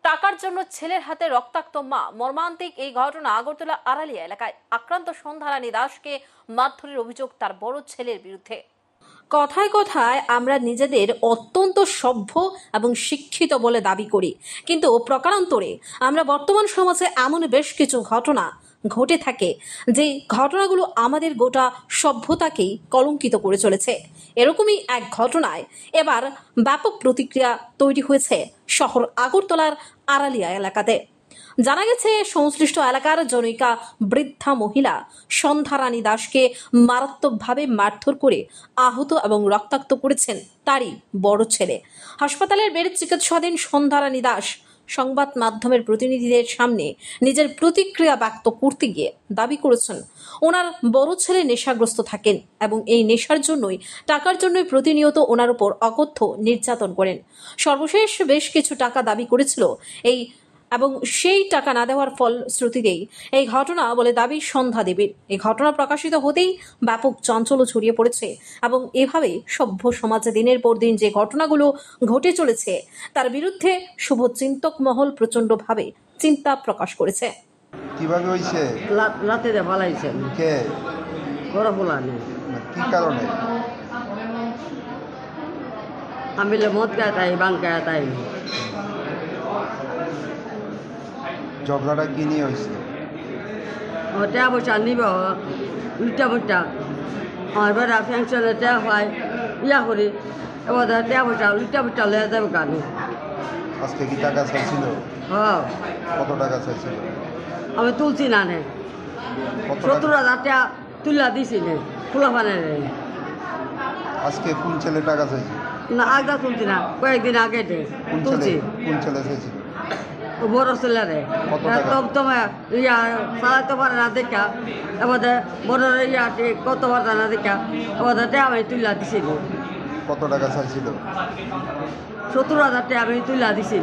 টাকার জন্য ছেলের হাতে রক্তাক্ত মা। মর্মান্তিক এই ঘটনা আগরতলা আড়ালিয়া এলাকায়। আক্রান্ত সন্ধ্যারানী দাসকে মারধরের অভিযোগ তার বড় ছেলের বিরুদ্ধে। কথায় কথায় আমরা নিজেদের অত্যন্ত সভ্য এবং শিক্ষিত বলে দাবি করি, কিন্তু প্রকারান্তরে আমরা বর্তমান সমাজে এমন বেশ কিছু ঘটনা ঘটে থাকে যে ঘটনাগুলো আমাদের গোটা সভ্যতাকেই কলঙ্কিত করে চলেছে। এরকমই এক ঘটনায় এবার ব্যাপক প্রতিক্রিয়া তৈরি হয়েছে শহর আগরতলার আড়ালিয়া এলাকাতে। জানা গেছে, সংশ্লিষ্ট এলাকার জনৈকা বৃদ্ধা মহিলা সন্ধ্যারানী দাসকে মারাত্মকভাবে মারধর করে আহত এবং রক্তাক্ত করেছেন তারই বড় ছেলে। হাসপাতালের বেডে চিকিৎসাধীন সন্ধ্যারানী দাস সংবাদ মাধ্যমের প্রতিনিধিদের সামনে নিজের প্রতিক্রিয়া ব্যক্ত করতে গিয়ে দাবি করেছেন ওনার বড় ছেলে নেশাগ্রস্ত থাকেন এবং এই নেশার জন্যই টাকার জন্যই প্রতিনিয়ত ওনার উপর অকথ্য নির্যাতন করেন। সর্বশেষ বেশ কিছু টাকা দাবি করেছিল এবং সেই টাকা না দেওয়ার ফলশ্রুতিতেই এই ঘটনা বলে দাবি সন্ধ্যা দেবীর। এই ঘটনা প্রকাশিত হতেই ব্যাপক চাঞ্চল্য ছড়িয়ে পড়েছে এবং এভাবে সভ্য সমাজে দিনের পর দিন যে ঘটনাগুলো ঘটে চলেছে তার বিরুদ্ধে শুভচিন্তক মহল প্রচন্ডভাবে চিন্তা প্রকাশ করেছে। কিভাবে হইছে? রাতে পালাইছেন। কে? বড় ফুলানি। কি কারণে? আমি মদ গায়ে তাই বাং গায়ে তাই। ঝগড়াটা কি নিয়ে হয়েছে? টেয়া পয়সা নিব লুটা বুটা আমার বেড়া ফ্যাংশনে টেয়া হয় ইয়া করি এবার টেয়া পয়সা লুটা বুটা লয়ে যাবে গানি। আজকে কি টাকা চাইছিল? হ্যাঁ। কত টাকা চাইছিল? আমি তুলছি না নে 70,000 টাকা তুলা দিছি নে ফুলা ফানে। আজকে কোন ছেলে টাকা চাইছে? না আগদা তুলছি না, কয়েকদিন আগে তুলছি। কোন ছেলে চাইছিল? বড় ছেলে রে তোমার ইয়া চালাইতে পারে না দেখা এবার বড় ইয়া কত পারে না দেখা এবার আমি তুলা দিছি। কত টাকা চাইছিল? 70,000 টাকা আমি তুলা দিছি।